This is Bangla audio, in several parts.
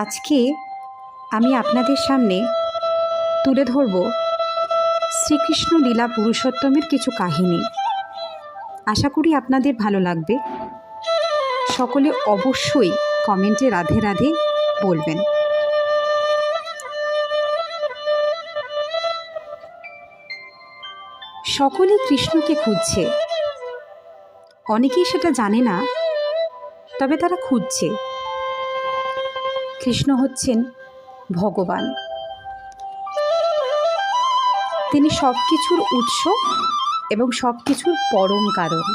আজকে আমি আপনাদের সামনে তুলে ধরব শ্রীকৃষ্ণ লীলা পুরুষোত্তমের কিছু কাহিনী। আশা করি আপনাদের ভালো লাগবে। সকলে অবশ্যই কমেন্টে রাধে রাধে বলবেন। সকলেই কৃষ্ণকে খুঁজছে, অনেকেই সেটা জানে না, তবে তারা খুঁজছে। কৃষ্ণ হচ্ছেন ভগবান, তিনি সব কিছুর উৎস এবং সব কিছুর পরম কারণ।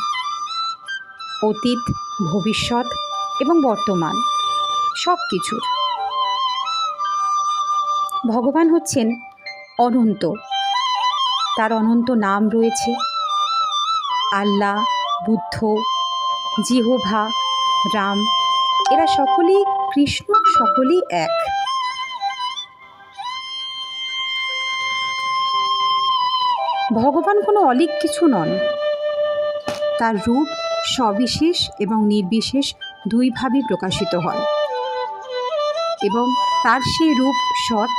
অতীত, ভবিষ্যৎ এবং বর্তমান সব কিছুর। ভগবান হচ্ছেন অনন্ত, তার অনন্ত নাম রয়েছে। আল্লাহ, বুদ্ধ, জিহোভা, রাম, এরা সকলেই কৃষ্ণ, সকলেই এক। ভগবান কোনো অলীক কিছু নন, তার রূপ সবিশেষ এবং নির্বিশেষ দুইভাবে প্রকাশিত হয় এবং তার সেই রূপ সৎ,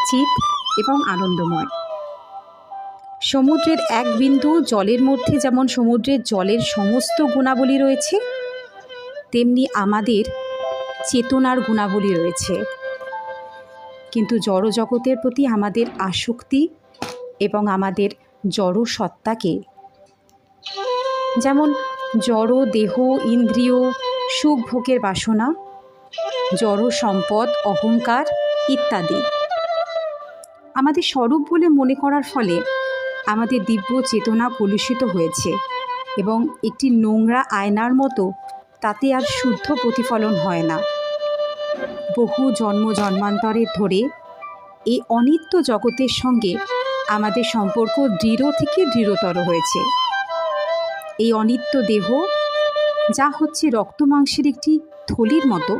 চিৎ এবং আনন্দময়। সমুদ্রের এক বিন্দু জলের মধ্যে যেমন সমুদ্রের জলের সমস্ত গুণাবলী রয়েছে, তেমনি আমাদের চেতনার গুণাবলী রয়েছে। কিন্তু জড় জগতের প্রতি আমাদের আসক্তি এবং আমাদের জড় সত্তাকে, যেমন জড় দেহ, ইন্দ্রিয়, সুখ ভোগের বাসনা, জড় সম্পদ, অহংকার ইত্যাদি আমাদের স্বরূপ বলে মনে করার ফলে আমাদের দিব্য চেতনা কলুষিত হয়েছে এবং একটি নোংরা আয়নার মতো তাতে আর শুদ্ধ প্রতিফলন হয় না। বহু জন্ম জন্মান্তরের ধরে এই অনিত্য জগতের সঙ্গে আমাদের সম্পর্ক দৃঢ় থেকে দৃঢ়তর হয়েছে। এই অনিত্য দেহ, যা হচ্ছে রক্ত মাংসের একটি থলির মতো,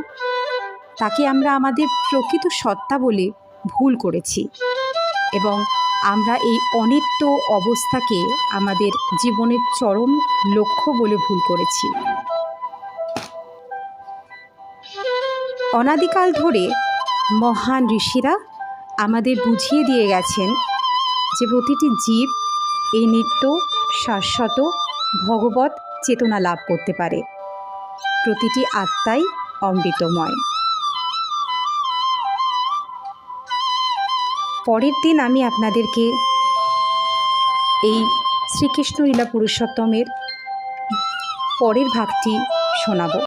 তাকে আমরা আমাদের প্রকৃত সত্তা বলে ভুল করেছি এবং আমরা এই অনিত্য অবস্থাকে আমাদের জীবনের চরম লক্ষ্য বলে ভুল করেছি। অনাদিকাল ধরে মহান ঋষিরা আমাদের বুঝিয়ে দিয়ে গেছেন যে প্রতিটি জীব এই নিত্য শাশ্বত ভগবৎ চেতনা লাভ করতে পারে। প্রতিটি আত্মাই অমৃতময়। পরের দিন আমি আপনাদেরকে এই শ্রীকৃষ্ণ লীলা পুরুষোত্তমের পরের ভাগটি শোনাব।